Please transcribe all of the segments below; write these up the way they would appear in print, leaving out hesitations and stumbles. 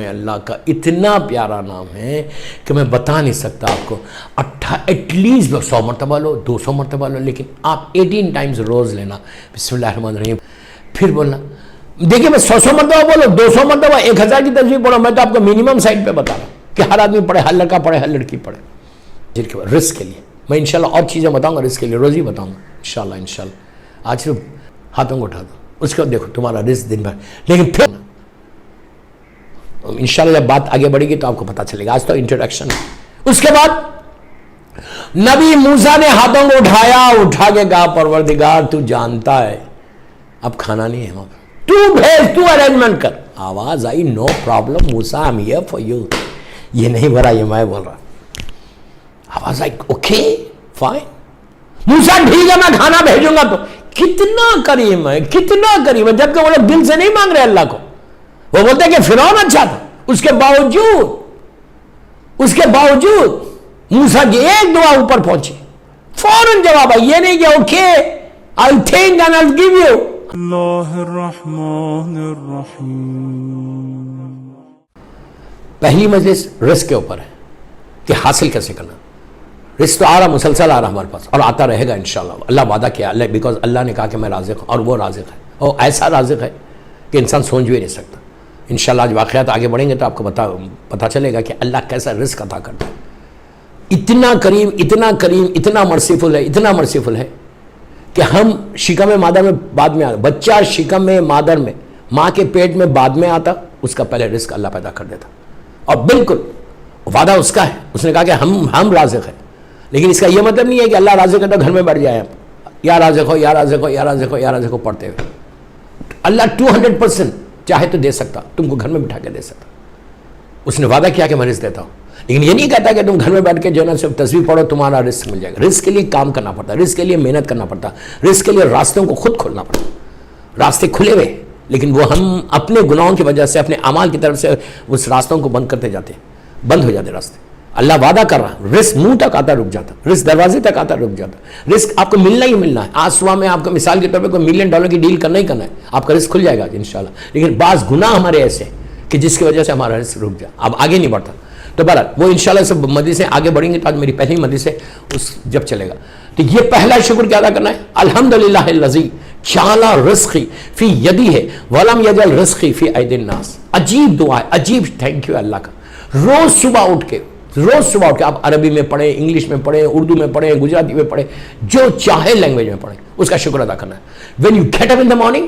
اللہ کا اتنا پیارا نام ہے کہ میں بتا نہیں سکتا آپ کو. ایٹ لیسٹ 100 مرتبہ لو, 200 مرتبہ لو, لیکن آپ 18 ٹائمز روز لینا بسم اللہ الرحمن الرحیم, پھر بولنا. دیکھیے میں 100 مرتبہ بولو, 200 مرتبہ, 1000 کی تصویر پڑھو, میں تو آپ کو منیمم سائڈ پہ بتا رہا ہوں کہ ہر آدمی پڑھے, ہر لڑکا پڑھے, ہر لڑکی پڑھے. رزق کے لیے میں انشاءاللہ اور چیزیں بتاؤں گا, رزق کے لیے روز ہی بتاؤں گا انشاءاللہ. آج صرف ہاتھوں کو اٹھا دو, اس کو دیکھو تمہارا رزق دن بھر. لیکن پھر انشاءاللہ جب بات آگے بڑھے گی تو آپ کو پتا چلے گا. آج تو انٹروڈکشن ہے. اس کے بعد نبی موسیٰ نے ہاتھوں کو اٹھا کے کہا پروردگار تو جانتا ہے اب کھانا نہیں ہے وہاں پر, تو بھیج, تو ارینجمنٹ کر. آواز آئی no problem Musa I'm here for you. یہ نہیں بھرا, یہ میں بول رہا. آواز آئی اوکے فائن موسیٰ ٹھیک ہے میں کھانا بھیجوں گا. تو کتنا کریم ہے, کتنا کریم ہے, جبکہ وہ لوگ دل سے نہیں مانگ رہے اللہ کو. وہ بولتے ہیں کہ فرعون اچھا تھا, اس کے باوجود موسیٰ کی ایک دعا اوپر پہنچی, فوراً جواب آئی. یہ نہیں کہ okay I'll think and I'll give you. اللہ الرحمن الرحیم. پہلی مجلس رزق کے اوپر ہے کہ حاصل کیسے کرنا. رزق تو آ رہا, مسلسل آ رہا ہمارے پاس, اور آتا رہے گا انشاءاللہ. اللہ وعدہ کیا اللہ, بیکاز اللہ نے کہا کہ میں رازق ہوں, اور وہ رازق ہے, اور ایسا رازق ہے کہ انسان سوچ بھی نہیں سکتا. انشاءاللہ آج واقعات آگے بڑھیں گے تو آپ کو پتا چلے گا کہ اللہ کیسا رزق عطا کرتا ہے. اتنا کریم, اتنا کریم, اتنا مرسیفل ہے, اتنا مرسیفل ہے کہ ہم شکم مادر میں بعد میں آتا, بچہ شکم مادر میں ماں کے پیٹ میں بعد میں آتا, اس کا پہلے رزق اللہ پیدا کر دیتا. اور بالکل وعدہ اس کا ہے, اس نے کہا کہ ہم رازق ہیں. لیکن اس کا یہ مطلب نہیں ہے کہ اللہ رازق ہے تو گھر میں بیٹھ جائے یا رازق ہو یا رازق ہو یا رازق ہو یا رازق ہو پڑھتے ہوئے. اللہ 200% چاہے تو دے سکتا, تم کو گھر میں بٹھا کے دے سکتا. اس نے وعدہ کیا کہ میں رزق دیتا ہوں, لیکن یہ نہیں کہتا کہ تم گھر میں بیٹھ کے جو ہے نا صرف تصویر پڑھو تمہارا رزق مل جائے گا. رزق کے لیے کام کرنا پڑتا ہے, رزق کے لیے محنت کرنا پڑتا ہے, رزق کے لیے راستوں کو خود کھولنا پڑتا ہے. راستے کھلے ہوئے, لیکن وہ ہم اپنے گناہوں کی وجہ سے, اپنے اعمال کی طرف سے اس راستوں کو بند کرتے جاتے ہیں, بند ہو جاتے راستے. اللہ وعدہ کر رہا, رزق منہ تک آتا رک جاتا, رزق دروازے تک آتا رک جاتا. رزق آپ کو ملنا ہی ملنا ہے. آج صبح میں آپ کو مثال کے طور پہ کوئی $1 ملین کی ڈیل کرنا ہی کرنا ہے, آپ کا رزق کھل جائے گا انشاءاللہ. لیکن بعض گناہ ہمارے ایسے ہیں کہ جس کی وجہ سے ہمارا رزق رک جائے, اب آگے نہیں بڑھتا. تو بہرحال وہ انشاءاللہ سب مجلسیں آگے بڑھیں گے. تو آج میری پہلی مجلس ہے, اس جب چلے گا تو یہ پہلا شکر کیا ادا کرنا ہے. الحمدللہ الذی جعل رزقی فی یدی ہے ولم یجعل رزقی فی ایدی الناس. عجیب دعا ہے, عجیب تھینک یو اللہ کا. روز صبح اٹھ کے آپ عربی میں پڑھیں, انگلش میں پڑھیں, اردو میں پڑھیں, گجراتی میں پڑھیں, جو چاہے لینگویج میں پڑھیں, اس کا شکر ادا کرنا ہے. When you get up in the morning,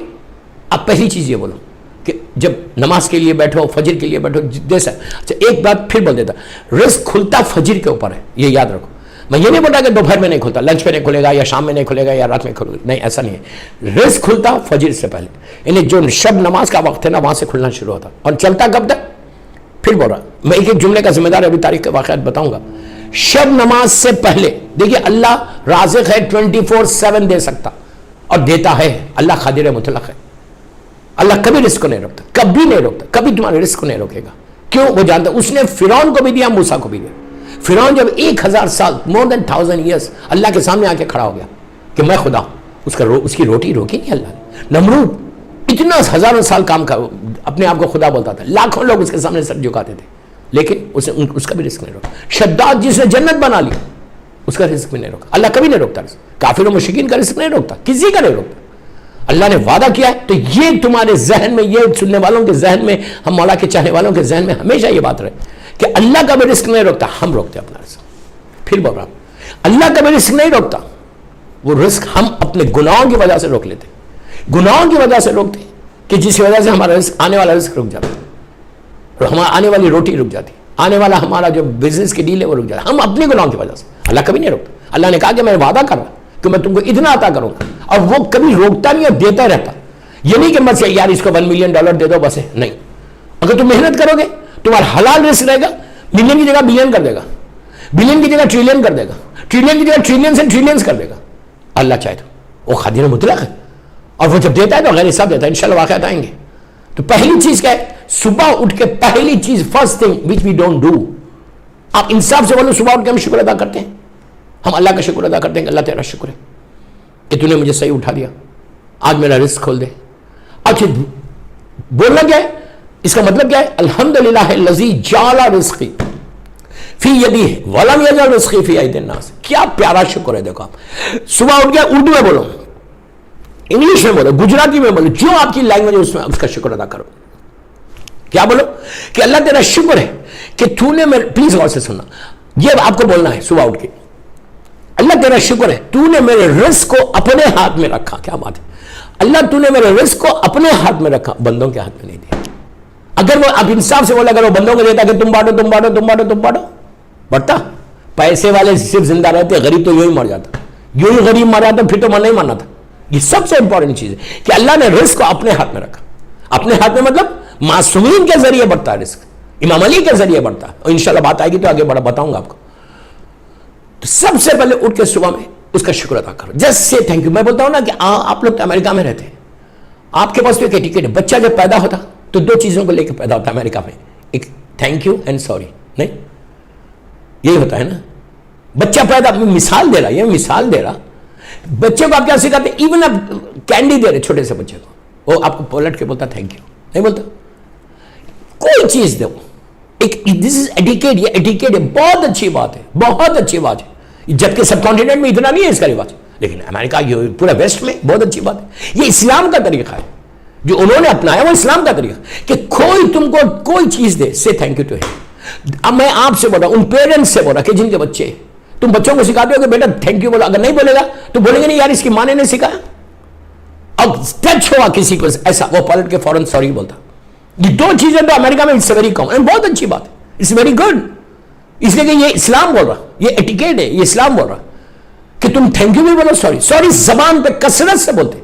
آپ پہلی چیز یہ بولو کہ جب نماز کے لیے بیٹھو, فجر کے لیے بیٹھو, جیسا. اچھا ایک بات پھر بول دیتا, رزق کھلتا فجر کے اوپر ہے, یہ یاد رکھو. میں یہ نہیں بولتا کہ دوپہر میں نہیں کھلتا, لنچ پہ نہیں کھلے گا یا شام میں نہیں کھلے گا یا رات میں کھلے گا, نہیں ایسا نہیں ہے. رزق کھلتا فجر سے پہلے, یعنی جو شب نماز کا وقت ہے نا وہاں سے کھلنا شروع ہوتا, اور چلتا کب تک. پھر بول رہا میں ایک جملے کا ذمہ دار, ابھی تاریخ کے واقعات بتاؤں گا. شب نماز سے پہلے دیکھیے اللہ رازق ہے, 24/7 دے سکتا اور دیتا ہے. اللہ قادر مطلق ہے. اللہ کبھی رزق کو نہیں روکتا, کبھی نہیں روکتا, کبھی تمہارے رزق کو نہیں روکے گا. کیوں؟ وہ جانتا ہے. اس نے فرعون کو بھی دیا, موسیٰ کو بھی دیا. فرعون جب 1000 سال, more than 1000 years اللہ کے سامنے آ کے کھڑا ہو گیا کہ میں خدا ہوں, اس کی روٹی روکی نہیں اللہ نے. نمرود اتنا ہزاروں سال کام کا اپنے آپ کو خدا بولتا تھا, لاکھوں لوگ اس کے سامنے سر جھکاتے تھے, لیکن اس کا بھی رزق نہیں روکا. شداد جس نے جنت بنا لی, اس کا رزق بھی نہیں روکا. اللہ کبھی نہیں روکتا رزق. کافر و مشرکین کا رزق نہیں روکتا, کسی کا نہیں روکتا. اللہ نے وعدہ کیا ہے. تو یہ تمہارے ذہن میں, یہ سننے والوں کے ذہن میں, ہم مولا کے چاہنے والوں کے ذہن میں ہمیشہ یہ بات رہے کہ اللہ کا بھی رزق نہیں روکتا, ہم روکتے اپنا رزق. پھر بول رہا ہوں, اللہ کا بھی رزق نہیں روکتا, وہ رزق ہم اپنے گناہوں کی وجہ سے روک لیتے, گناہوں کی وجہ سے روکتے, کہ جس کی وجہ سے ہمارا رزق, آنے والا رزق رک جاتا ہے, ہمارا آنے والی روٹی رک جاتی, آنے والا ہمارا جو بزنس کی ڈیل ہے وہ رک جاتا ہے, ہم اپنے گناہوں کی وجہ سے. اللہ کبھی نہیں روکتا. اللہ نے کہا کہ میں وعدہ کر رہا کہ میں تم کو اتنا عطا کروں گا, اور وہ کبھی روکتا نہیں اور دیتا رہتا. یہ نہیں کہ بس یار اس کو $1 ملین دے دو بس, نہیں. اگر تم محنت کرو گے تمہارا حلال رزق رہے گا, ملین کی جگہ بلین کر دے گا, بلین کی جگہ ٹریلین کر دے گا, ٹریلین کی جگہ ٹریلین سے ٹریلینز کر دے گا. اللہ چاہے تو, وہ قادر مطلق ہے, اور وہ جب دیتا ہے تو غیر حساب دیتا ہے. انشاءاللہ واقعات آئیں گے. تو پہلی چیز کیا ہے, صبح اٹھ کے پہلی چیز, first thing which we don't do, آپ انصاف سے بولو, صبح اٹھ کے ہم شکر ادا کرتے ہیں, ہم اللہ کا شکر ادا کرتے ہیں کہ اللہ تیرا شکر ہے کہ تو نے مجھے صحیح اٹھا دیا, آج میرا رزق کھول دے. اچھا بولنا کیا ہے, اس کا مطلب کیا ہے؟ الحمدللہ الذی جعل رزقی فی یدیہ ولم یجعل رزقی فی ایدی الناس. کیا پیارا شکر ہے. دیکھو آپ صبح اٹھ گیا، اردو میں بولو، انگلش میں بولو، گجراتی میں بولو، جو آپ کی لینگویج ہے اس میں اس کا شکر ادا کرو. کیا بولو کہ اللہ تیرا شکر ہے کہ تو نے میرے، پلیز غور سے سننا، یہ آپ کو بولنا ہے صبح اٹھ کے، اللہ تیرا شکر ہے تو نے میرے رزق کو اپنے ہاتھ میں رکھا. کیا بات ہے. اللہ تو نے میرے رزق کو اپنے ہاتھ میں رکھا، بندوں کے ہاتھ میں نہیں دیا. اگر وہ آپ انصاف سے بولا، اگر وہ بندوں کو دیتا کہ تم بانٹو تم بانٹو تم بانٹو تم بانٹو، بڑھتا. پیسے والے صرف زندہ رہتے، غریب تو یوں ہی مر جاتا. یوں ہی غریب مر جاتا، پھر تو نہیں مرنا تھا. یہ سب سے امپورٹنٹ چیز ہے کہ اللہ نے رزق کو اپنے ہاتھ میں رکھا. اپنے ہاتھ میں مطلب معصومین کے ذریعے بڑھتا ہے رزق، امام علی کے ذریعے بڑھتا ہے، اور انشاءاللہ بات آئے گی تو آگے بڑا بتاؤں گا آپ کو. تو سب سے پہلے اٹھ کے صبح میں اس کا شکر ادا کرو. Just say thank you. میں بولتا ہوں نا کہ آپ لوگ تو امریکہ میں رہتے ہیں، آپ کے پاس تو ایک ایٹیکیٹ ہے. بچہ جب پیدا ہوتا تو دو چیزوں کو لے کے پیدا ہوتا ہے امریکہ میں، ایک تھینک یو اینڈ سوری. نہیں یہی ہوتا ہے نا. بچہ پیدا، مثال دے رہا، یہ مثال دے رہا. بچے کو آپ کیا سکھاتے ہیں؟ ایون آپ کینڈی دے رہے چھوٹے سے بچے کو، وہ آپ کو پلٹ کے بولتا تھینک یو، نہیں بولتا. کوئی چیز دو، ایک دس از ایٹیکیٹ. یہ ایٹیکیٹ ہے، بہت اچھی بات ہے، بہت اچھی بات ہے. جبکہ سب کانٹیننٹ میں اتنا نہیں ہے اس کا رواج، لیکن امریکہ یہ پورا ویسٹ میں بہت اچھی بات ہے. یہ اسلام کا طریقہ ہے جو انہوں نے اپنایا، وہ اسلام کا طریقہ کہ کوئی تم کو کوئی چیز دے، سے تھینک یو ٹو ہم. اب میں آپ سے بول رہا ہوں، ان پیرنٹس سے بول رہا کہ جن کے بچے، تم بچوں کو سکھاتے ہو کہ بیٹا تھینک یو بولو. اگر نہیں بولے گا تو بولیں گے نہیں یار اس کی ماں نے نہیں سکھایا. اب ٹچ ہوا کسی کو ایسا، وہ پلٹ کے فوراً سوری بولتا. یہ دو چیزیں تو امریکہ میں اٹس ویری کامن، بہت اچھی بات ہے، اٹس ویری گڈ. اس لیے کہ یہ اسلام بول رہا، یہ ایٹیکیٹ ہے، یہ اسلام بول رہا کہ تم تھینک یو بھی بولو، سوری. سوری زبان پہ کثرت سے بولتے،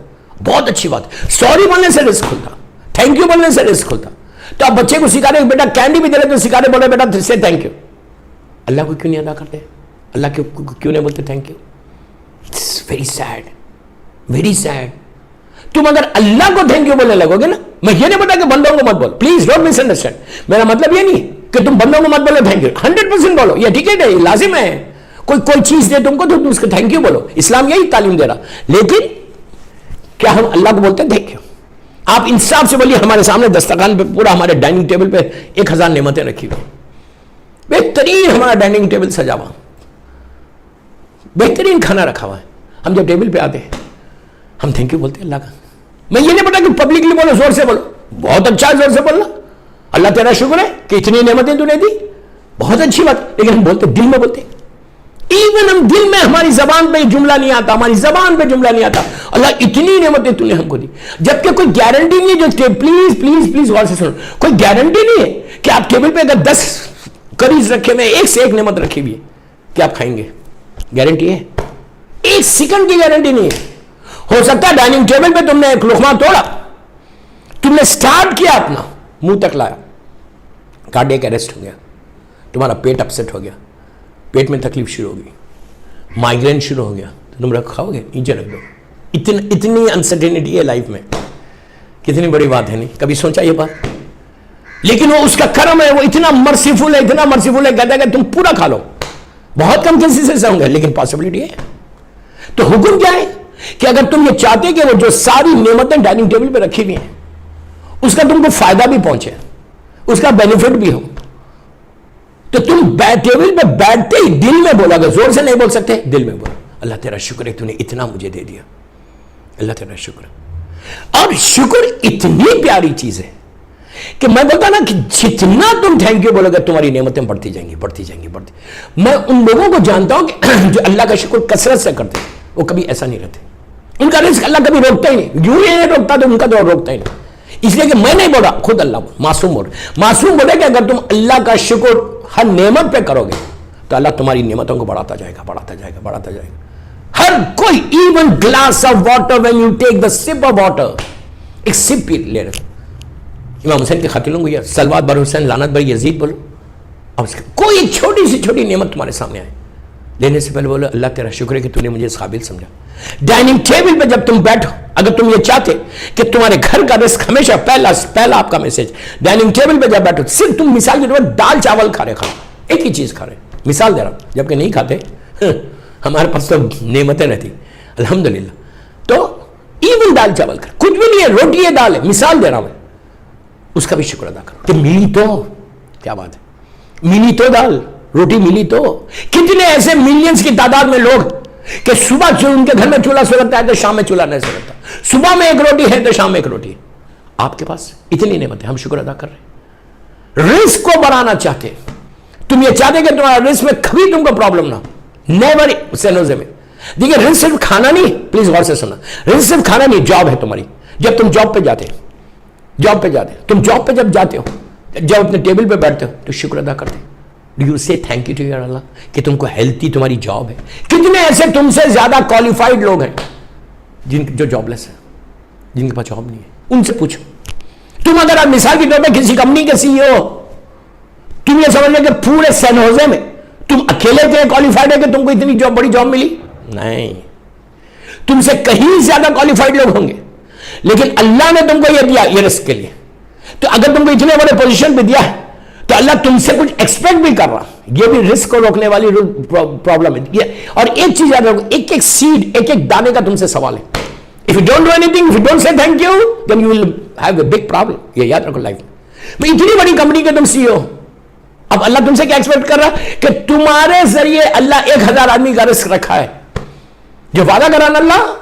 بہت اچھی بات ہے. سوری بولنے سے رزق کھلتا، تھینک یو بولنے سے رزق کھلتا. تو آپ بچے کو سکھا رہے بیٹا کینڈی بھی دے رہے تو سکھا رہے، بولے بیٹا سے تھینک یو. اللہ کو کیوں نہیں ادا کرتے؟ اللہ کیوں نہیں بولتے thank you? It's very sad, very sad. تم اگر اللہ کو تھینک یو بولنے لگو گے نا، میں یہ نہیں بتا کہ بندوں کو مت بولو، پلیز ڈونٹ مس انڈرسٹینڈ. میرا مطلب یہ نہیں کہ تم بندوں کو مت بولو تھینک یو، 100% بولو، یہ ٹکٹ ہے، یہ لازم ہے. کوئی چیز دے تم کو تو تم اس کو تھینک یو بولو. اسلام یہی تعلیم دے رہا. لیکن کیا ہم اللہ کو بولتے ہیں تھینک یو؟ آپ انصاف سے بولیے، ہمارے سامنے دسترخوان پہ پورا ہمارے ڈائننگ ٹیبل پہ 1000 نعمتیں رکھی ہوئی، بہترین ہمارا ڈائننگ ٹیبل سجا ہوا، بہترین کھانا رکھا ہوا ہے. ہم جب ٹیبل پہ آتے ہیں ہم تھینک یو بولتے ہیں اللہ کا. میں یہ نہیں پتا کہ پبلکلی بولو، زور سے بولو، بہت اچھا ہے زور سے بولنا. اللہ تیرا شکر ہے کہ اتنی نعمتیں تو نے دی، بہت اچھی بات. لیکن ہم بولتے دل میں بولتے، ایون ہم دل میں، ہماری زبان پہ جملہ نہیں آتا، ہماری زبان پہ جملہ نہیں آتا اللہ اتنی نعمتیں تو نے ہم کو دی. جبکہ کوئی گارنٹی نہیں ہے، جو پلیز پلیز پلیز غور سے سنو، کوئی گارنٹی نہیں ہے کہ آپ ٹیبل پہ اگر 10 کریز رکھے ہوئے، ایک سے ایک نعمت رکھی ہوئی ہے کہ آپ کھائیں گے. گارنٹی ہے؟ ایک سیکنڈ کی گارنٹی نہیں ہے. ہو سکتا ہے ڈائننگ ٹیبل پہ تم نے ایک لقمہ توڑا، تم نے سٹارٹ کیا اپنا، منہ تک لایا، کارڈیک اریسٹ ہو گیا، تمہارا پیٹ اپسیٹ ہو گیا، پیٹ میں تکلیف شروع ہو گئی، مائیگرین شروع ہو گیا، تو تم رکھاؤ گے؟ نیچے رکھ دو. اتنی انسرٹینٹی ہے لائف میں، کتنی بڑی بات ہے. نہیں کبھی سوچا یہ بات؟ لیکن وہ اس کا کرم ہے، وہ اتنا مرسیفل ہے، اتنا مرسیفل ہے، کہتا ہے کہ تم پورا کھا لو. بہت کم کیسز سے ہوں گے لیکن پاسبلٹی ہے. تو حکم کیا ہے کہ اگر تم یہ چاہتے کہ وہ جو ساری نعمتیں ڈائننگ ٹیبل پہ رکھی ہوئی ہیں اس کا تم کو فائدہ بھی پہنچے، اس کا بینیفٹ بھی ہو، تو تم ٹیبل پہ بیٹھتے ہی دل میں بولا گا. زور سے نہیں بول سکتے، دل میں بولو اللہ تیرا شکر ہے تو نے اتنا مجھے دے دیا، اللہ تیرا شکر. اور شکر اتنی پیاری چیز ہے کہ میں بولتا نا کہ جتنا تم تھینک یو بولو گے تمہاری نعمتیں بڑھتی جائیں گی، بڑھتی جائیں گی، بڑھتی. میں ان لوگوں کو جانتا ہوں کہ جو اللہ کا شکر کثرت سے کرتے ہیں وہ کبھی ایسا نہیں رہتے. ان کا رزق اللہ کبھی روکتا ہی نہیں، یوں ہی نہیں روکتا تو ان کا تو روکتا ہی نہیں. اس لیے کہ میں نہیں بول رہا، خود اللہ معصوم بول رہا. معصوم بولے کہ اگر تم اللہ کا شکر ہر نعمت پہ کرو گے تو اللہ تمہاری نعمتوں کو بڑھاتا جائے گا، بڑھاتا جائے گا، بڑھاتا جائے گا. ہر کوئی، even glass of water, when you take the sip of water, ایک سپ پی لے رہے. امام حسین کے قاتلوں کو یہ صلوات بر حسین لعنت بر یزید بولو. اب اس کوئی چھوٹی سی چھوٹی نعمت تمہارے سامنے آئے، لینے سے پہلے بولو اللہ تیرا شکر ہے کہ تو نے مجھے اس قابل سمجھا. ڈائننگ ٹیبل پہ جب تم بیٹھو، اگر تم یہ چاہتے کہ تمہارے گھر کا رزق ہمیشہ پہلا آپ کا میسج، ڈائننگ ٹیبل پہ جب بیٹھو صرف تم مثال کے طور پر دال چاول کھا رہے، ایک ہی چیز کھا رہے، مثال دے رہا ہوں، جبکہ نہیں کھاتے، ہمارے پاس تو نعمتیں رہتی الحمدللہ. تو ایون دال چاول کھا، کچھ بھی نہیں ہے، روٹی ہے، دال ہے، مثال دے رہا ہوں. اس کا بھی شکر ادا کرو کہ ملی تو کیا بات ہے، ملی تو دال روٹی ملی تو. کتنے ایسے ملینز کی تعداد میں لوگ کہ صبح ان کے گھر میں چولہا سلگتا ہے تو شام میں چولہا نہیں سلگتا، صبح میں ایک روٹی ہے تو شام میں ایک روٹی. آپ کے پاس اتنی نعمتیں، ہم شکر ادا کر رہے ہیں. رزق کو بڑھانا چاہتے، تم یہ چاہتے کہ تمہارا رزق میں کبھی تم کو پرابلم نہ ہو، نیور سینوزے میں. دیکھیں رزق صرف کھانا نہیں، پلیز غور سے سننا، رزق صرف کھانا نہیں، جاب ہے تمہاری. جب تم جاب پہ جاتے تم جاب پہ جب جاتے ہو، جب اپنے ٹیبل پہ بیٹھتے ہو تو شکر ادا کرتے. ڈو یو سے تھینک یو ٹو یور اللہ کہ تم کو ہیلتھی تمہاری جاب ہے. کتنے ایسے تم سے زیادہ کوالیفائڈ لوگ ہیں جو جاب لیس ہیں، جن کے پاس جاب نہیں ہے. ان سے پوچھو. تم اگر آپ مثال کے طور پہ کسی کمپنی کے سی ای او، تم یہ سمجھ لیں کہ پورے سین ہوزے میں تم اکیلے اتنے کوالیفائڈ ہے کہ تم کو اتنی بڑی جاب ملی؟ نہیں، تم سے کہیں زیادہ کوالیفائڈ لوگ ہوں گے، لیکن اللہ نے تم کو یہ دیا یہ رزق کے لیے. تو اگر تم کو اتنے بڑے پوزیشن پہ دیا ہے تو اللہ تم سے کچھ ایکسپیکٹ بھی کر رہا. یہ بھی رزق کو روکنے والی پرابلم ہے. اور ایک چیز یاد رکھو، ایک ایک سیڈ، ایک ایک دانے کا تم سے سوال ہے. If you don't do anything, if you don't say thank you, then you will have a big problem. یہ یاد رکھو لائف میں. اتنی بڑی کمپنی کے تم سی ہو، اب اللہ تم سے کیا ایکسپیکٹ کر رہا کہ تمہارے ذریعے اللہ 1000 آدمی کا رزق رکھا ہے. جو وعدہ کرا نا اللہ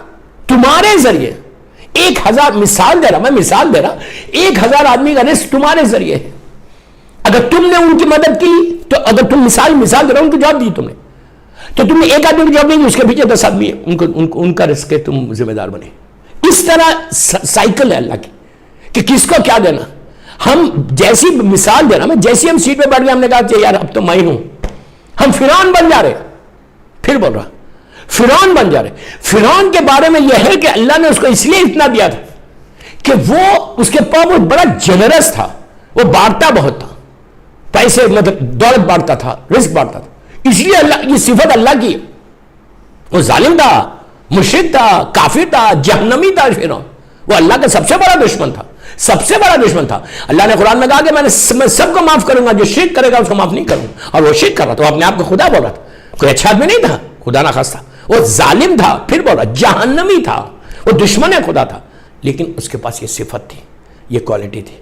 تمہارے ذریعے 1000، مثال دے رہا 1000 آدمی کا رزق تمہارے ذریعے ہے. اگر تم نے ان کی مدد کی تو، اگر تم مثال دے رہا ان کو جاب دی تم نے، تو تم نے ایک آدمی کی جاب نہیں دی، اس کے پیچھے 10 آدمی ہے، ان کا رزق ہے، تم ذمہ دار بنے. اس طرح سائیکل ہے اللہ کی کہ کس کو کیا دینا. ہم جیسی مثال دے رہا، میں جیسی ہم سیٹ پہ بیٹھ گئے ہم نے کہا کہ یار اب تو میں ہوں، ہم فرعون بن جا رہے. پھر بول رہا فرعون بن جا رہے. فرعون کے بارے میں یہ ہے کہ اللہ نے اس کو اس لیے اتنا دیا تھا کہ وہ اس کے پاس وہ بڑا جنرس تھا، وہ بانٹتا بہت تھا، پیسے مطلب دولت بانٹتا تھا، رزق بانٹتا تھا. اس لیے اللہ، یہ صفت اللہ کی ہے. وہ ظالم تھا، مشرک تھا، کافر تھا، جہنمی تھا فرعون. وہ اللہ کا سب سے بڑا دشمن تھا، اللہ نے قرآن میں کہا کہ میں سب کو معاف کروں گا، جو شرک کرے گا اس کو معاف نہیں کروں. اور وہ شرک کر رہا تھا، وہ اپنے آپ کو خدا بول رہا تھا. کوئی اچھا آدمی نہیں تھا، خدا نہ خواستہ وہ ظالم تھا. پھر بول رہا جہنمی تھا، وہ دشمن خدا تھا، لیکن اس کے پاس یہ صفت تھی، یہ کوالٹی تھی.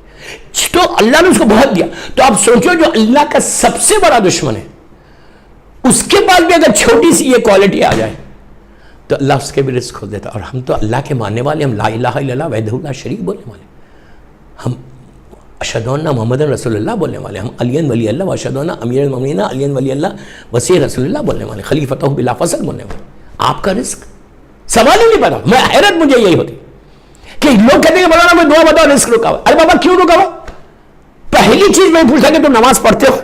تو اللہ نے اس کو بہت دیا. تو آپ سوچو جو اللہ کا سب سے بڑا دشمن ہے، اس کے پاس بھی اگر چھوٹی سی یہ کوالٹی آ جائے تو اللہ اس کے بھی رزق کھول دیتا. اور ہم تو اللہ کے ماننے والے، ہم لا الہ الا اللہ وحدہ لا شریک بولنے والے، ہم اشہدو ان محمد رسول اللہ بولنے والے، ہم علی ولی اللہ و اشہدو ان امیر المومنین علی ولی اللہ وصی رسول اللہ بولنے والے، خلیفتہ بلا فصل بولنے والے. آپ کا رزق سوال ہی نہیں پتا. میں حیرت مجھے یہی ہوتی کہ لوگ کہتے ہیں مولانا میں دعا بتاؤ رزق رکا ہوا. ارے بابا کیوں رکا ہوا؟ پہلی چیز میں پوچھا کہ تم نماز پڑھتے ہو؟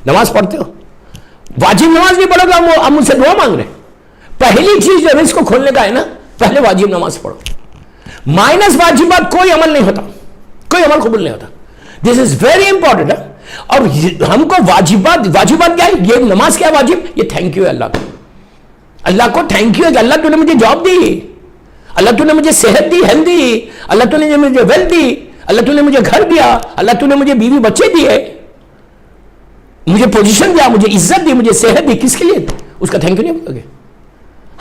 نماز پڑھتے ہو؟ واجب نماز نہیں پڑھو گا، ہم مجھ سے دعا مانگ رہے ہیں. پہلی چیز جو رزق کو کھولنے کا ہے نا، پہلے واجب نماز پڑھو. مائنس واجبات کوئی عمل نہیں ہوتا، کوئی عمل قبول نہیں ہوتا. دس از ویری امپورٹنٹ. اور ہم کو واجبات کیا ہے؟ یہ نماز کیا واجب؟ یہ تھینک یو ہے اللہ کو. اللہ کو تھینک یو ہے کہ اللہ تو نے مجھے جاب دی، اللہ تو نے مجھے صحت دی، ہیلتھ دی، اللہ تو نے مجھے ویلتھ دی، اللہ تو نے مجھے گھر دیا، اللہ تو نے مجھے بیوی بچے دیے، مجھے پوزیشن دیا، مجھے عزت دی، مجھے صحت دی. کس کے لیے؟ اس کا تھینک یو نہیں بولو گے؟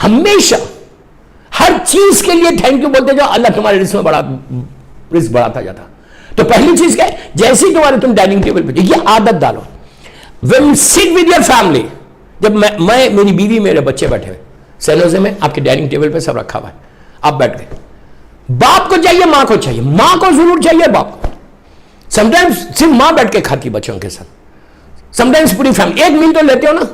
ہمیشہ ہر چیز کے لیے تھینک یو بولتے جاؤ، اللہ تمہارے رزق میں رزق بڑھاتا جاتا. تو پہلی چیز کیا ہے؟ جیسے تمہارے تم ڈائننگ ٹیبل پہ، یہ عادت ڈالو. when you sit with your family، جب میں میری بیوی میرے بچے بیٹھے ہوئے سیلوزے میں، آپ کے ڈائننگ ٹیبل پہ سب رکھا ہوا ہے، آپ بیٹھ گئے. باپ کو چاہیے، ماں کو چاہیے، ماں کو ضرور چاہیے باپ کو. سم ٹائمس صرف ماں بیٹھ کے کھاتی بچوں کے ساتھ، سم ٹائمس پوری فیملی. ایک میل تو لیتے ہو نا،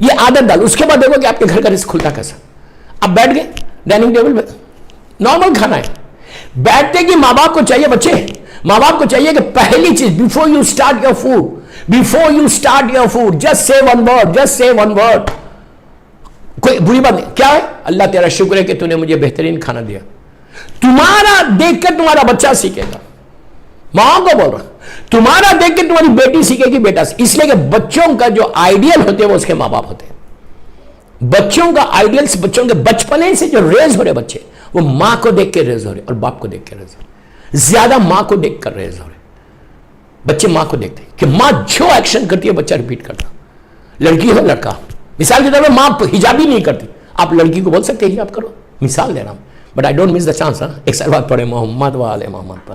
یہ عادت ڈالو. اس کے بعد دیکھو کہ آپ کے گھر کا رزق کھلتا کیسا. آپ بیٹھ گئے ڈائننگ ٹیبل پہ، نارمل کھانا ہے. بیٹھتے کہ ماں باپ کو چاہیے، بچے ماں باپ کو چاہیے کہ پہلی چیز before you start your food just say one word. کوئی بری بات نہیں. کیا ہے؟ اللہ تیرا شکر ہے کہ تو نے مجھے بہترین کھانا دیا. تمہارا دیکھ کر تمہارا بچہ سیکھے گا. ماں کو بول رہا، تمہارا دیکھ کے تمہاری بیٹی سیکھے گی، بیٹا. اس لیے کہ بچوں کا جو آئیڈیل ہوتے ہیں وہ اس کے ماں باپ ہوتے ہیں. بچوں کا آئیڈیلس، بچوں کے بچپنے سے جو ریز ہو رہے بچے، وہ ماں کو دیکھ کے ریز ہو رہے اور باپ کو دیکھ کے ریز ہو رہے. زیادہ ماں کو دیکھ کر ریز ہو رہے. بچے ماں کو دیکھتے ہیں کہ ماں جو ایکشن کرتی ہے بچہ ریپیٹ کرتا. لڑکی ہو لڑکا، مثال کے طور پہ ماں حجاب ہی نہیں کرتی، آپ لڑکی کو بول سکتے ہیں حجاب کرو، مثال دے رہا ہوں. But I don't miss the chance. ایک سال بعد پڑھے محمد وآل محمد پر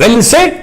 When you say,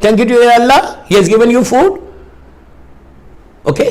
to Allah, He has given you food, okay?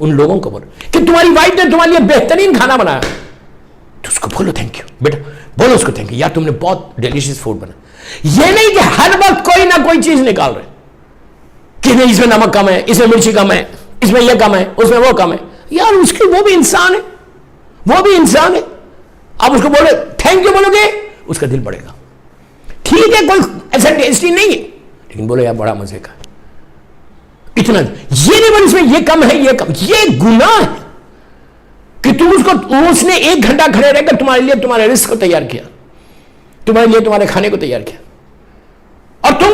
ان لوگوں کو بولو کہ تمہاری وائف نے تمہارے لیے بہترین کھانا بنایا تو اس کو بولو تھینک یو بیٹا, بولو اس کو تھینک یو یار تم نے بہت ڈیلیشیس فوڈ بنا. یہ نہیں کہ ہر وقت کوئی نہ کوئی چیز نکال رہے کہ نہیں اس میں نمک کم ہے, اس میں مرچی کم ہے, اس میں یہ کم ہے, اس میں وہ کم ہے. یار اس کی وہ بھی انسان ہے, وہ بھی انسان ہے. آپ اس کو بولے تھینک یو بولو گے اس کا دل بڑھے گا. ٹھیک ہے کوئی ایسا ٹیسٹی نہیں ہے لیکن بولو یار بڑا مزے کا اتنا. یہ نہیں بولے اس میں یہ کم ہے یہ کم, یہ گناہ ہے کہ تم اس کو, اس نے 1 گھنٹہ کھڑے رہ کر تمہارے لیے تمہارے رزق کو تیار کیا, تمہارے لیے تمہارے کھانے کو تیار کیا, اور تم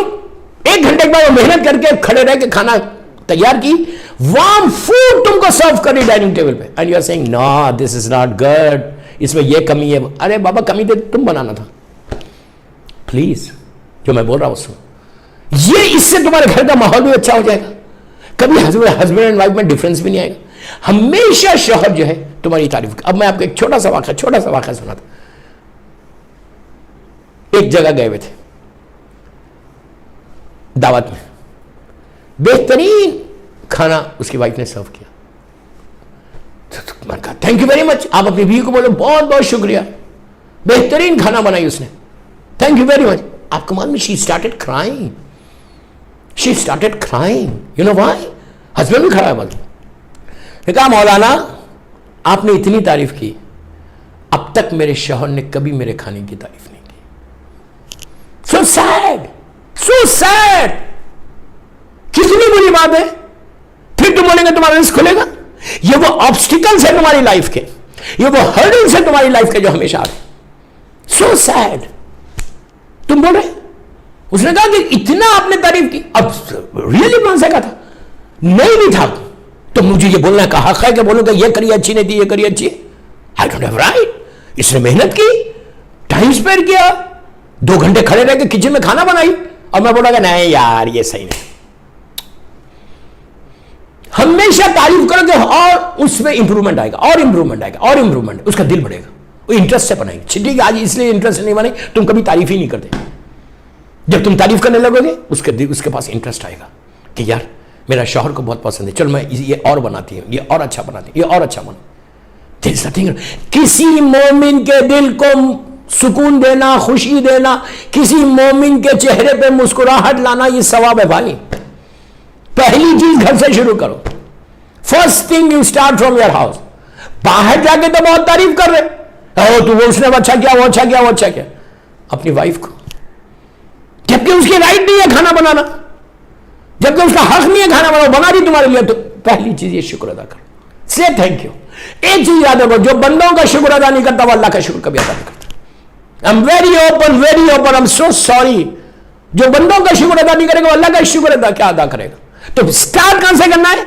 1 گھنٹے کے بعد محنت کر کے کھڑے رہ کے کھانا تیار کی, وارم فوڈ تم کو سرو کری ڈائننگ ٹیبل پہ, and you are seeing no this is not good, اس میں یہ کمی ہے. ارے بابا کمی تو تم بنانا تھا. پلیز جو میں بول رہا ہوں سن, یہ اس سے تمہارے گھر کا ماحول بھی اچھا ہو جائے گا, کبھی ہسبینڈ اینڈ وائف میں ڈفرنس بھی نہیں آئے گا. ہمیشہ شوہر جو ہے تمہاری تعریف. اب میں آپ کو ایک چھوٹا سا واقعہ سنا تھا. ایک جگہ گئے ہوئے تھے دعوت میں, بہترین کھانا اس کی وائف نے سرو کیا. میں کہا تھینک یو ویری مچ. آپ اپنی بیوی کو بولو بہت بہت شکریہ, بہترین کھانا بنائی اس نے, تھینک یو ویری مچ. آپ کو معلوم, she started crying. You know why? Husband بھی کھڑا ہے بس. نے کہا مولانا آپ نے اتنی تعریف کی, اب تک میرے شوہر نے کبھی میرے کھانے کی تعریف نہیں کی. سو سیڈ. کتنی بری بات ہے. پھر تم بولیں گے تمہارا رزق کھلے گا. یہ وہ آبسٹیکلز ہیں تمہاری لائف کے, یہ وہ ہرڈلز ہیں تمہاری لائف کے جو ہمیشہ آتے. سو سیڈ. تم بول رہے, اس نے کہا کہ اتنا آپ نے تعریف کی, اب ریئلی مان سکا تھا نہیں تھا تو مجھے یہ بولنا کا حق ہے کہ بولوں کہ یہ کری اچھی نہیں تھی, یہ کری اچھی ہے. I don't have right. اس نے محنت کی, ٹائم اسپینڈ کیا, 2 گھنٹے کھڑے رہ کے کچن میں کھانا بنائی, اور میں بولا کہ نہیں یار یہ صحیح نہیں. ہمیشہ تعریف کرو گے اور اس میں امپروومنٹ آئے گا, اور امپروومنٹ آئے گا, اور امپروومنٹ, اس کا دل بڑھے گا, وہ انٹرسٹ سے بنائے گا. ٹھیک ہے آج اس لیے انٹرسٹ نہیں بنے, تم کبھی تعریف ہی نہیں کرتے. جب تم تعریف کرنے لگو گے اس کے پاس انٹرسٹ آئے گا کہ یار میرا شوہر کو بہت پسند ہے, چل میں یہ اور بناتی ہوں, یہ اور اچھا بناتی ہوں, یہ اور اچھا بنا. کسی مومن کے دل کو سکون دینا, خوشی دینا, کسی مومن کے چہرے پہ مسکراہٹ لانا, یہ ثواب ہے بھائی. پہلی چیز گھر سے شروع کرو. First thing you start from your house. باہر جا کے تو بہت تعریف کر رہے, تو وہ اس نے اچھا کیا, وہ اچھا کیا, وہ اچھا کیا. اپنی وائف کو, جبکہ اس کی رائٹ نہیں ہے کھانا بنانا, جبکہ اس کا حق نہیں ہے کھانا بنانا, بنا دی تمہارے لیے, تو پہلی چیز یہ شکر ادا کرو. سے تھینک یو. ایک چیز یاد رکھو, جو بندوں کا شکر ادا نہیں کرتا وہ اللہ کا شکر کبھی ادا نہیں کرتا. I'm very open, I'm so sorry. جو بندوں کا شکر ادا نہیں کرے گا وہ اللہ کا شکر ادا کیا ادا کرے گا. تو اسٹارٹ کہاں سے کرنا ہے؟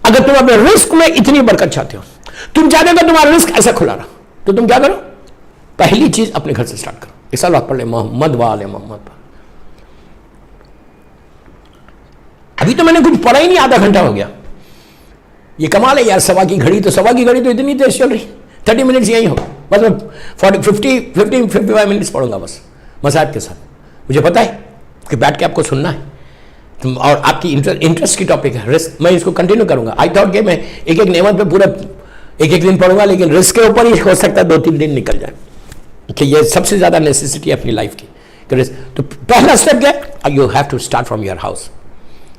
اگر تم اپنے رزق میں اتنی برکت چاہتے ہو, تم چاہتے ہو کہ تمہارا رزق ایسا کھلا رہا, تو تم کیا کرو, پہلی چیز اپنے گھر سے اسٹارٹ کرو. اس سال پڑھ لیں محمد وآل محمد. ابھی تو میں نے کچھ پڑھا ہی نہیں, آدھا گھنٹہ ہو گیا. یہ کمال ہے یار, سوا کی گھڑی تو اتنی تیز چل رہی, 30 منٹس یہی ہو, بس میں 55 منٹس پڑھوں گا بس مصاحب کے ساتھ. مجھے پتا ہے کہ بیٹھ کے آپ کو سننا ہے, اور آپ کی انٹرسٹ کی ٹاپک ہے رزق. میں اس کو کنٹینیو کروں گا. آئی تھاٹ کہ میں ایک نعمت پہ پورا ایک دن پڑھوں گا, لیکن رزق کے اوپر ہی ہو سکتا ہے 2-3 دن نکل جائے, کہ یہ سب سے زیادہ نیسیسٹی ہے اپنی لائف کی. تو پہلا اسٹیپ کیا ہے, you have to start from your house.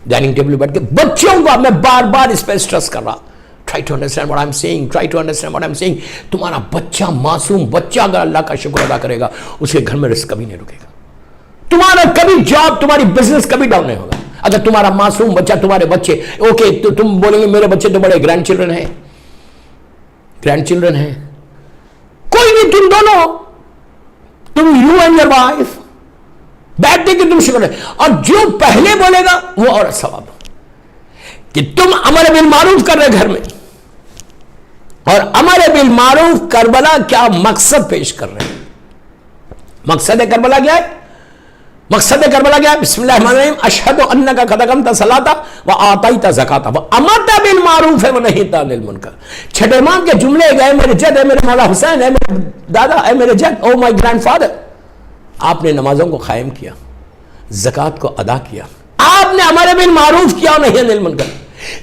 Dining table بیٹھ کے بچوں کو, میں بار بار اس پہ اسٹریس کر رہا, try to understand what I am saying. تمہارا بچہ, معصوم بچہ اگر اللہ کا شکر ادا کرے گا, اس کے گھر میں رزق کبھی نہیں رکے گا. تمہارا کبھی جاب, تمہاری بزنس کبھی ڈاؤن نہیں ہوگا. اگر تمہارا معصوم بچہ, تمہارے بچے اوکے, تو تم بولیں گے میرے بچے تو بڑے گرینڈ چلڈرن ہیں, کوئی نہیں, تم دونوں, یو اینڈ یور وائف بیٹھتے کہ تم شکر ہے. اور جو پہلے بولے گا وہ اور ثواب, کہ تم امر بالمعروف کر رہے گھر میں, اور امر بالمعروف کربلا کیا مقصد پیش کر رہے ہیں. مقصد کربلا کیا ہے؟ بسم اللہ الرحمن الرحیم, اشہد انک قد اقمت الصلاۃ وآتیت الزکاۃ وامرت بالمعروف ونہیت عن المنکر. چھٹے امام کے جملے گئے, میرے جد ہے, میرے مولا حسین ہے, میرے دادا ہے, میرے جد, او مائی گرینڈ فادر. آپ نے نمازوں کو قائم کیا, زکوٰۃ کو ادا کیا, آپ نے امر بالمعروف کیا, نہیں عن المنکر.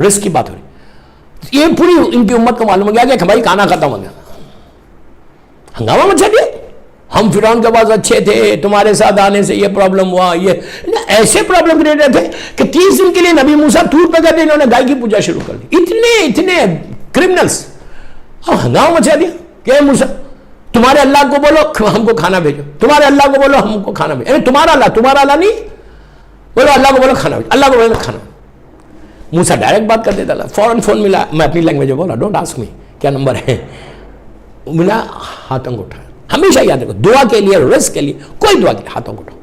رزق کی بات ہو رہی. یہ پوری ان کی امت کو معلوم ہو گیا کہ بھائی کھانا ختم ہو گیا, ہنگامہ مچا دیا, ہم فرعون کے پاس اچھے تھے, تمہارے ساتھ آنے سے یہ پرابلم ہوا, یہ ایسے پرابلم کریٹ تھے کہ 30 دن کے لیے نبی موسیٰ طور پہ گئے, انہوں نے گائے کی پوجا شروع کر دی. اتنے کرمنلس, ہنگامہ مچا دیا کہ موسیٰ تمہارے اللہ کو بولو ہم کو کھانا بھیجو, تمہارے اللہ کو بولو ہم کو کھانا بھیجو, تمہارا اللہ نہیں, بولو اللہ کو بولو کھانا بھیجو, اللہ کو بولو کھانا. موسیٰ ڈائریکٹ بات کر دیتا تھا, فوراً فون ملا, میں اپنی لینگویج میں بولا, ڈونٹ آسک می کیا نمبر ہے, ملا ہاتھوں کو اٹھایا. ہمیشہ یاد رکھو, دعا کے لیے, رزق کے لیے, کوئی دعا کے لیے ہاتھوں کو اٹھاؤ,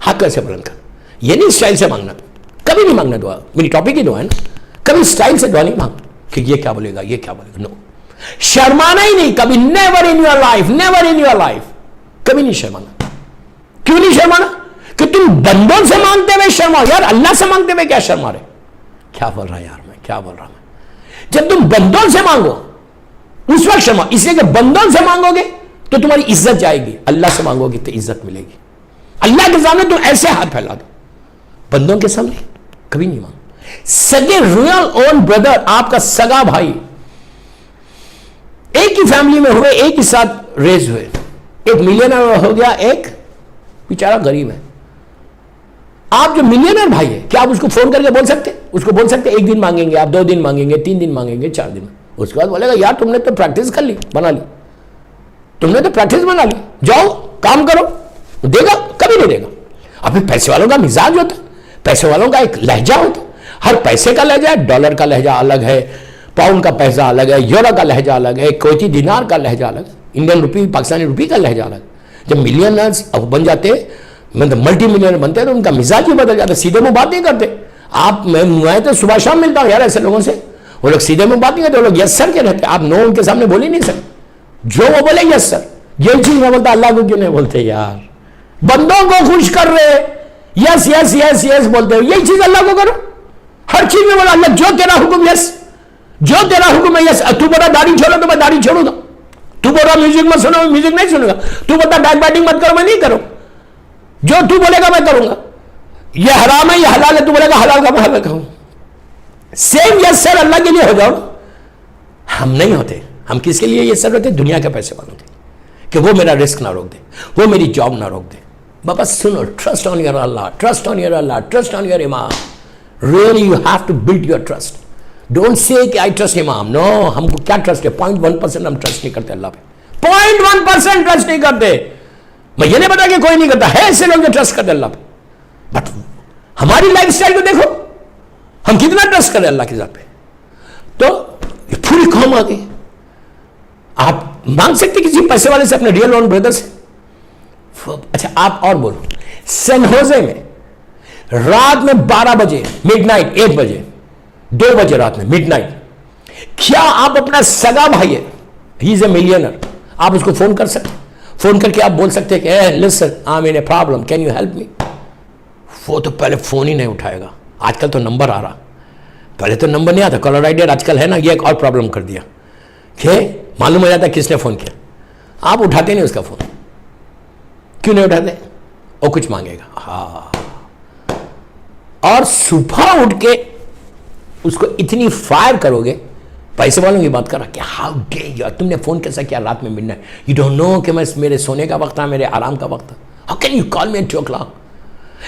ہاتھ کیسے بلند کر, یہ نہیں اسٹائل سے مانگنا, کبھی نہیں مانگنا دعا, میری ٹاپک ہی دعا ہے نا, کبھی اسٹائل سے دعا نہیں مانگ کہ یہ کیا بولے گا, یہ کیا بولے گا, نو, شرمانا ہی نہیں کبھی, never in your life, never in your life, کبھی نہیں شرمانا. کیوں نہیں شرمانا؟ کہ تم بندوں سے مانگتے ہوئے شرماؤ, یار اللہ سے مانگتے ہوئے کیا شرما رہے, کیا بول رہا ہے یار, میں کیا بول رہا ہوں. جب تم بندوں سے مانگو اس وقت شرما, اس لیے کہ بندوں سے مانگو گے تو تمہاری عزت جائے گی, اللہ سے مانگو گے تو عزت ملے گی. اللہ کے سامنے تم ایسے ہاتھ پھیلا دو, بندوں کے سامنے کبھی نہیں مانگو. سگے ریئل اون بردر, آپ کا سگا بھائی, ایک ہی فیملی میں ہوئے, ایک ہی ساتھ ریز ہوئے, ایک ملینر ہو گیا, ایک بیچارہ غریب ہے. آپ جو ملینر بھائی ہے, کیا آپ اس کو فون کر کے بول سکتے, اس کو بول سکتے 1 دن مانگیں گے آپ, 2 دن مانگیں گے, 3 دن مانگیں گے, 4 دن, اس کے بعد بولے گا یار تم نے تو پریکٹس کر لی, بنا لی, تم نے تو پریکٹس بنا لی, جاؤ کام کرو, دے گا, کبھی نہیں دے گا. ابھی پیسے والوں کا مزاج ہوتا ہے, پیسے والوں کا ایک لہجہ ہوتا ہے, ہر پیسے کا لہجہ ہے, ڈالر کا لہجہ الگ ہے, پاؤنڈ کا پیسہ الگ ہے, یورو کا لہجہ الگ ہے, کویتی دینار کا لہجہ الگ ہے, انڈین روپی, پاکستانی روپی کا لہجہ الگ. جب ملینرز بن جاتے, مطلب ملٹی ملینر بنتے ہیں تو ان کا مزاج ہی بدل جاتا ہے, سیدھے منہ بات نہیں کرتے. آپ میں تو صبح شام ملتا ہوں یار ایسے لوگوں سے, وہ لوگ سیدھے منہ بات نہیں کرتے, وہ لوگ یس سر کے رہتے, آپ نو ان کے سامنے بول ہی نہیں سکتے, جو وہ بولے یس سر. یہ چیز میں بولتا اللہ کو کیوں نہیں بولتے یار, بندوں کو خوش کر رہے, یس یس یس یس بولتے ہو, یہی چیز اللہ کو کرو, ہر چیز میں بولا اللہ جو تیرا حکم یس, جو تیرا حکم ہے یس. تو بولا داڑھی چھوڑو تو میں داڑھی چھوڑوں گا, تو بول رہا میوزک مت سنو, میوزک نہیں سنوں گا, تو بولتا بیک بیٹنگ مت کرو, میں نہیں کروں, جو تو بولے گا میں کروں گا. یہ حرام ہے, یہ حلال ہے, تو بولے گا حلال کا میں حلال کھاؤں. سیم یس سر اللہ کے لیے ہو جاؤ. ہم نہیں ہوتے, ہم کس کے لیے یہ سر ہوتے, دنیا کے پیسے والوں کے, کہ وہ میرا رسک نہ روک دے, وہ میری جاب نہ روک دے. بس سنو, ٹرسٹ آن یور اللہ, ٹرسٹ آن یور اللہ, ٹرسٹ آن یور امام. Really you have to build your trust. Don't say کہ آئی ٹرسٹ امام, نو, ہم کو کیا ٹرسٹ ہے, 0.1% ہم ٹرسٹ نہیں کرتے اللہ پہ, 0.1% ٹرسٹ نہیں کرتے. میں یہ نہیں بتا کہ کوئی نہیں کرتا ہے, ایسے لوگ جو ٹرسٹ کرتے اللہ پہ, بٹ ہماری لائف اسٹائل کو دیکھو, ہم کتنا ٹرسٹ کریں اللہ کی ذات پہ. تو یہ پوری قوم آ گئی. آپ مانگ سکتے کسی پیسے والے سے, اپنے ریئل اون بردر سے. اچھا آپ اور بولو, سین ہوزے میں رات میں 12 بجے, مڈ نائٹ, 1 بجے, 2 بجے رات میں, مڈ نائٹ, کیا آپ اپنا سگا بھائی ہے, ہی از اے ملینر, آپ اس کو فون کر سکتے, فون کر کے آپ بول سکتے کہ a listen I am in a problem, can you help me. وہ تو پہلے فون ہی نہیں اٹھائے گا. آج کل تو نمبر آ رہا, پہلے تو نمبر نہیں آتا, کالر آئی ڈی آج کل ہے نا, یہ ایک اور پرابلم کر دیا کہ معلوم ہو جاتا ہے کس نے فون کیا. آپ اٹھاتے نہیں اس کا فون, کیوں نہیں اٹھاتے, وہ کچھ مانگے گا. ہاں, اور صبح اٹھ کے اس کو اتنی فائر کرو گے, پیسے والوں کی بات کر رہا کہ ہاؤ ڈے یو, تم نے فون کیسا کیا رات میں ملنا ہے, یو ڈونٹ نو کہ میرے سونے کا وقت تھا, میرے آرام کا وقت تھا, how can you call me at 2 o'clock.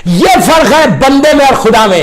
یہ فرق ہے بندے میں اور خدا میں.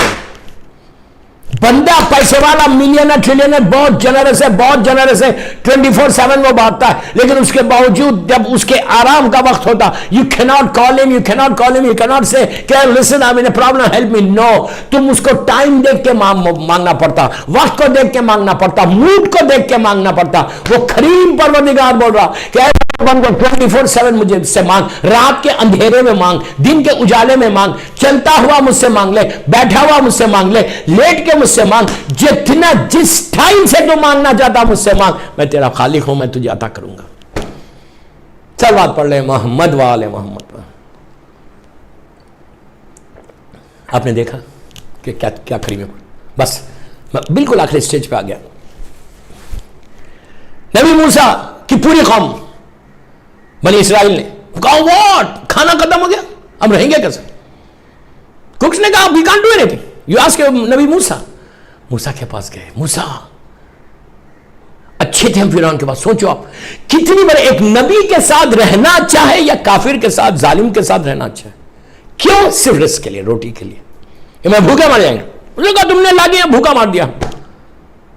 بندہ پیسے والا, ملینر, ٹریلینر, بہت جنرس ہے, بہت جنرس ہے, 24/7 وہ بانٹتا ہے, لیکن اس کے باوجود جب اس کے آرام کا وقت ہوتا, you cannot call him, you cannot call him, you cannot say کہ listen I'm in a problem, help me. No, تم اس کو ٹائم دیکھ کے مانگنا پڑتا, وقت کو دیکھ کے مانگنا پڑتا, موڈ کو دیکھ کے مانگنا پڑتا. وہ کریم پروردگار بول رہا کہ 24/7 مجھے سے مانگ, رات کے اندھیرے میں مانگ, دن کے اجالے میں مانگ, چلتا ہوا مجھ سے مانگ لے, بیٹھا ہوا مجھ سے مانگ لے, لیٹ کے مجھ سے مانگ, جتنا جس ٹائم سے تو مانگنا چاہتا مجھ سے مانگ, میں تیرا خالق ہوں, میں تجھے عطا کروں گا. چل بات پڑھ لیں محمد وآل محمد پر. آپ نے دیکھا کہ کیا کریم ہے. بس میں بالکل آخری سٹیج پہ آ گیا. نبی موسیٰ کی پوری قوم بنی اسرائیل نے کہا واٹ, کھانا ختم ہو گیا, اب رہیں گے کیسے. ککس نے کہا we can't do anything. You ask نبی موسیٰ, موسیٰ کے پاس گئے. موسیٰ اچھے تھے ہم فرعون کے پاس. سوچو آپ کتنی بڑے ایک نبی کے ساتھ رہنا اچھا ہے یا کافر کے ساتھ ظالم کے ساتھ رہنا اچھا ہے؟ کیوں؟ صرف رزق کے لیے, روٹی کے لیے. کہ میں بھوکا مر جائیں گے. انہوں نے کہا تم نے لا دیا, بھوکا مار دیا.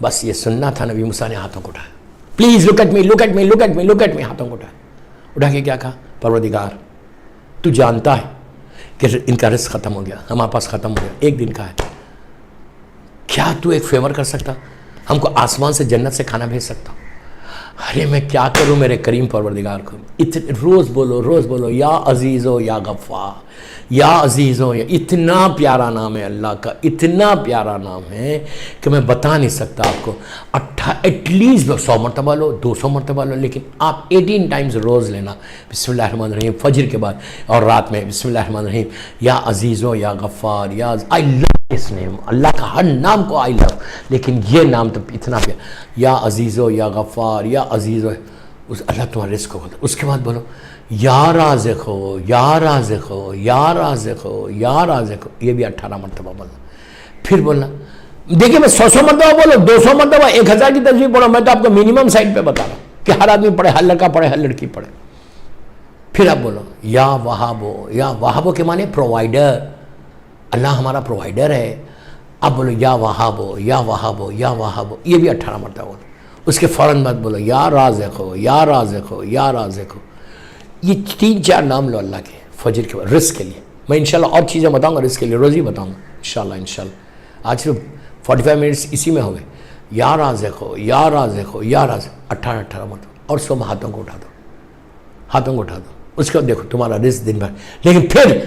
بس یہ سننا تھا. نبی موسیٰ نے ہاتھوں کو اٹھایا. Please look at me, look at me, look at me, look at me. ہاتھوں کو اٹھایا. اٹھا کے کیا کہا؟ پروردگار تو جانتا ہے کہ ان کا رزق ختم ہو گیا, ہمارے پاس ختم ہو گیا, ایک دن کا ہے. کیا تو ایک فیور کر سکتا, ہم کو آسمان سے جنت سے کھانا بھیج سکتا؟ ارے میں کیا کروں میرے کریم پروردگار کو. روز بولو یا عزیز ہو یا غفار, یا عزیز ہو. اتنا پیارا نام ہے اللہ کا, اتنا پیارا نام ہے کہ میں بتا نہیں سکتا آپ کو. ایٹ لیسٹ 100 مرتبہ لو, 200 مرتبہ لو, لیکن آپ 18 ٹائمز روز لینا. بسم اللہ الرحمن الرحیم فجر کے بعد اور رات میں بسم اللہ الرحمن الرحیم یا عزیز ہو یا غفار. یا آئی لو اس نیم, اللہ کا ہر نام کو آئی لو, لیکن یہ نام تو اتنا پیارا. یا عزیز ہو یا غفار, یا عزیز ہو, اللہ تمہارے رزق کو ہوتا. اس کے بعد بولو یا رازق ہو, یا رازق ہو, یا رازق ہو, یا رازق ہو. یہ بھی 18 مرتبہ بولنا. پھر بولنا, دیکھیں میں 100 مرتبہ بولو, 200 مرتبہ, 1000 کی تصویر پڑھو. میں تو آپ کو منیمم سائڈ پہ بتا رہا ہوں کہ ہر آدمی پڑھے, ہر لڑکا پڑھے, ہر لڑکی پڑھے. پھر آپ بولو یا وہاب ہو, یا وہاب ہو کے معنی پرووائڈر, اللہ ہمارا پرووائڈر ہے. اب بولو یا وہاب ہو, یا وہاب ہو, یا وہاب ہو. یہ بھی 18 مرتبہ بولو. اس کے فوراً بعد بولو یا رازق ہو, یا رازق ہو, یا رازق ہو. یہ 3-4 نام لو اللہ کے فجر کے بعد رزق کے لیے. میں انشاءاللہ اور چیزیں بتاؤں گا رزق کے لیے, روز ہی بتاؤں گا انشاءاللہ. آج صرف 45 منٹس اسی میں ہو گئے. یا رازق ہو, یا رازق ہو, یا رازق. 18 مرتبہ. اور صبح ہاتھوں کو اٹھا دو, ہاتھوں کو اٹھا دو. اس کے بعد دیکھو تمہارا رزق دن بھر. لیکن پھر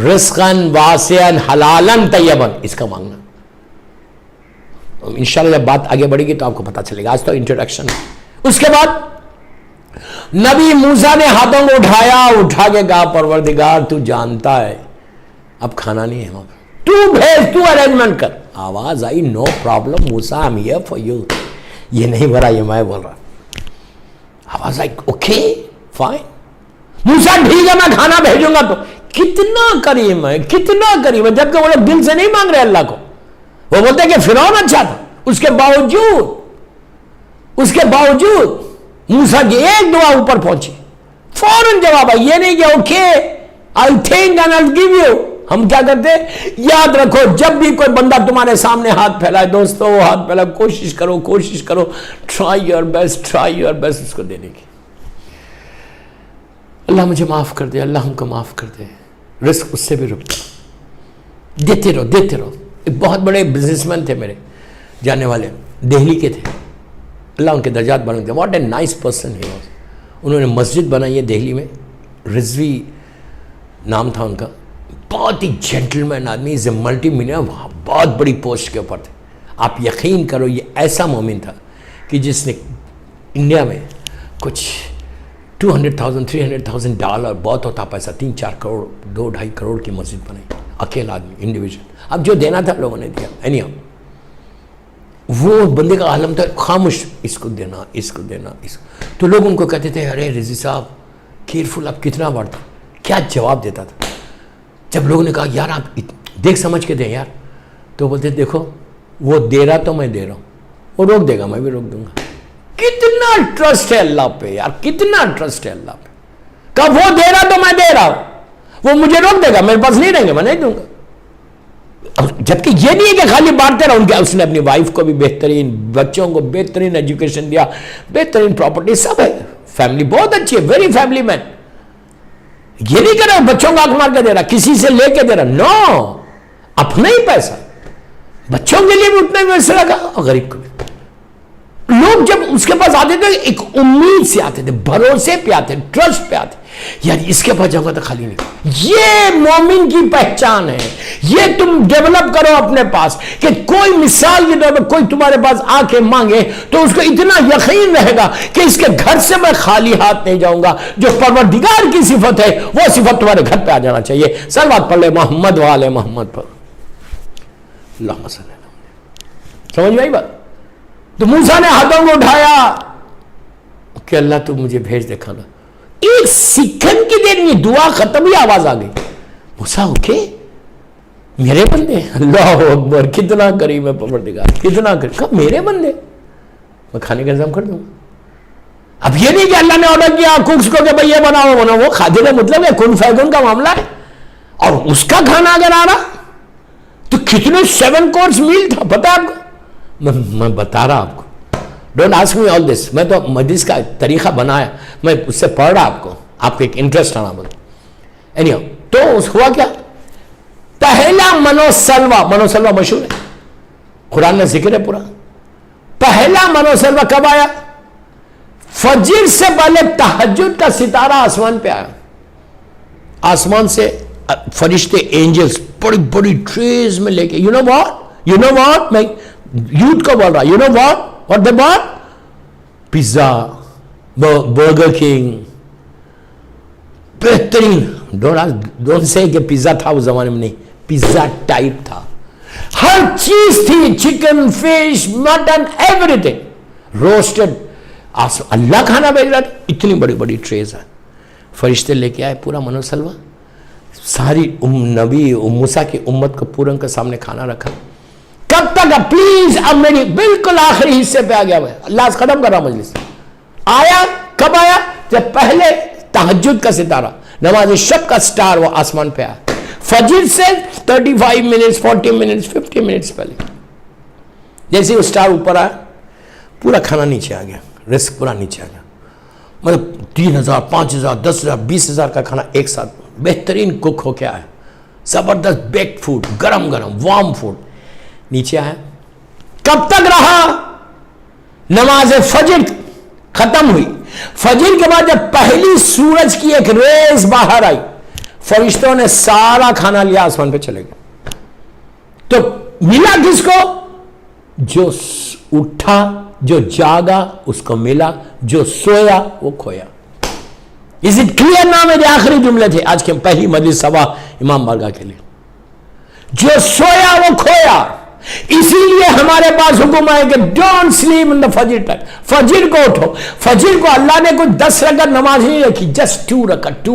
رزقاً واسعاً حلالاً طیباً اس کا مانگنا. انشاءاللہ جب بات آگے بڑھے گی تو آپ کو پتہ چلے گا. آج تو انٹروڈکشن ہے. اس کے بعد نبی موسیٰ نے ہاتھوں کو اٹھا کے کہا پروردگار تو جانتا ہے اب کھانا نہیں ہے وہاں پر, تو بھیج, تو ارینجمنٹ کر. آواز آئی no problem Musa I am here for you. یہ نہیں بولا, یہ میں بول رہا. آواز آئی اوکے فائن. موسیٰ ٹھیک ہے میں کھانا بھیجوں گا. تو کتنا کریم ہے, کتنا کریم ہے, جبکہ وہ لوگ دل سے نہیں مانگ رہے اللہ کو. وہ بولتے ہیں کہ فرعون اچھا تھا, اس کے باوجود موسیٰ کی ایک دعا اوپر پہنچی, فوراً جواب آئی. یہ نہیں کہ okay I'll think and I'll give you. ہم کیا کرتے ہیں, یاد رکھو جب بھی کوئی بندہ تمہارے سامنے ہاتھ پھیلائے, دوستو ہاتھ پھیلائے, کوشش کرو, try your best اس کو دینے کی. اللہ مجھے معاف کر دے, اللہ ہم کو معاف کر دے. رزق اس سے بھی رکتا, دیتے رہو. ایک بہت بڑے بزنس مین تھے میرے جاننے والے, دہلی کے تھے, اللہ ان کے درجات بڑھاتے ہیں. What a nice person he was. انہوں نے مسجد بنائی ہے دہلی میں, رضوی نام تھا ان کا. بہت ہی جینٹل مین آدمی, از اے ملٹی ملینئر, بہت بڑی پوسٹ کے اوپر تھے. آپ یقین کرو یہ ایسا مومن تھا کہ جس نے انڈیا میں کچھ $200,000-300,000 بہت ہوتا پیسہ, 3-4 کروڑ 2-2.5 کروڑ کی مسجد بنائی, اکیلا آدمی, انڈیویجول. اب جو دینا تھا لوگوں نے دیا. اینی وہ بندے کا عالم تھا خاموش, اس کو دینا. تو لوگ ان کو کہتے تھے ارے رضی صاحب کیئرفل, آپ کتنا بڑھتا. کیا جواب دیتا تھا جب لوگوں نے کہا یار آپ دیکھ سمجھ کے دیں یار, تو بولتے دیکھو وہ دے رہا تو میں دے رہا ہوں, وہ روک دے گا میں بھی روک دوں گا. کتنا ٹرسٹ ہے اللہ پہ یار, کتنا ٹرسٹ ہے اللہ پہ. کہ وہ دے رہا تو میں دے رہا ہوں, وہ مجھے روک دے گا, میرے پاس نہیں رہیں گے میں نہیں دوں گا. جبکہ یہ نہیں ہے کہ خالی بانٹتے رہا. اس نے اپنی وائف کو بھی بہترین, بچوں کو بہترین ایجوکیشن دیا, بہترین پراپرٹی, سب ہے, فیملی بہت اچھی ہے, ویری فیملی مین. یہ نہیں کر رہا بچوں کو آنکھ مار کے دے رہا, کسی سے لے کے دے رہا, نو, اپنا ہی پیسہ. بچوں کے لیے بھی اتنا ہی پیسہ لگا, اور غریب کو بھی. لوگ جب اس کے پاس آتے تھے ایک امید سے آتے تھے, بھروسے پہ آتے, ٹرسٹ پہ آتے, یار اس کے پاس جاؤں گا تو خالی نہیں. یہ مومن کی پہچان ہے. یہ تم ڈیولپ کرو اپنے پاس کہ کوئی مثال کے طور پر کوئی تمہارے پاس آ کے مانگے تو اس کو اتنا یقین رہے گا کہ اس کے گھر سے میں خالی ہاتھ نہیں جاؤں گا. جو پروردگار کی صفت ہے وہ صفت تمہارے گھر پہ آ جانا چاہیے. صلوات پڑھ لے محمد والے محمد پر, اللہم صلی اللہ علیہ وسلم. سمجھ میں آئی بات؟ تو موسیٰ نے ہاتھوں کو اٹھایا کہ اللہ تو مجھے بھیج دے کھانا. ایک سیکنڈ کی دیر میں دعا ختم, ہی آواز آ گئی, موسیٰ اوکے, میرے بندے, اللہ اکبر, کتنا کریم ہے پروردگار, کتنا کریم. کہا میرے بندے, میں کھانے کا انتظام کر دوں گا. اب یہ نہیں کہ اللہ نے آرڈر کیا کوکس کو کہ بھئی یہ بناؤ بناؤ, وہ خادم مطلب ہے, کن فیکن کا معاملہ ہے, اور اس کا کھانا اگر آ رہا تو کتنے 7 کورس میل تھا پتا آپ کو. میں بتا رہا آپ کو, ڈونٹ آسک می آل دس, میں تو مجلس کا طریقہ بنایا, میں اس سے پڑھ رہا آپ کو ایک انٹرسٹ آنا بول. اینی تو ہوا کیا, پہلا منوسلوا مشہور ہے, قرآن میں ذکر ہے پورا. پہلا منوسلوا کب آیا؟ فجر سے پہلے تہجد کا ستارہ آسمان پہ آیا. آسمان سے فرشتے اینجلز بڑی بڑی ٹریز میں لے کے, یو نو واٹ میں یوتھ کو بول رہا, you know what they what, pizza, burger king, بہترین. ڈونٹ سے کہ پیزا تھا اس زمانے میں, نہیں, پیزا ٹائپ تھا, ہر چیز تھی, chicken, fish, mutton, everything roasted. اللہ کھانا بھیج رہا تھا, اتنی بڑی بڑی ٹریز ہیں. فرشتے لے کے آئے پورا منوسلوا, ساری نبی موسیٰ کی امت کو پورن کے سامنے کھانا رکھا. کب تک؟ پلیز اب میری بالکل آخری حصے پہ آ گیا, میں اللہ سے ختم کر رہا مجلس. آیا کب آیا؟ جب پہلے تہجد کا ستارہ, نماز شب کا سٹار وہ آسمان پہ آیا. فجر سے 35 منٹس 40 منٹس 50 منٹس پہلے جیسے وہ سٹار اوپر آیا, پورا کھانا نیچے آ گیا, رزق پورا نیچے آ گیا. مطلب 3000 5000 10,000 20,000 کا کھانا ایک ساتھ بہترین کک ہو کے آیا, زبردست بیک فوڈ, گرم گرم وارم فوڈ نیچے آیا. کب تک رہا؟ نماز فجر ختم ہوئی. فجر کے بعد جب پہلی سورج کی ایک ریز باہر آئی, فرشتوں نے سارا کھانا لیا, آسمان پہ چلے گئے. تو ملا کس کو؟ جو اٹھا, جو جاگا اس کو ملا, جو سویا وہ کھویا. Is it clear now؟ میرے آخری جملے تھے آج کے پہلی مجلس سبا امام بارگاہ کے لیے. جو سویا وہ کھویا. اسی لیے ہمارے پاس حکم ہے کہ ڈونٹ سلیپ ان دا فجر ٹائم. فجر کو اٹھو. فجر کو اللہ نے کوئی 10 رکعت نماز نہیں رکھی, جسٹ 2 رکعت.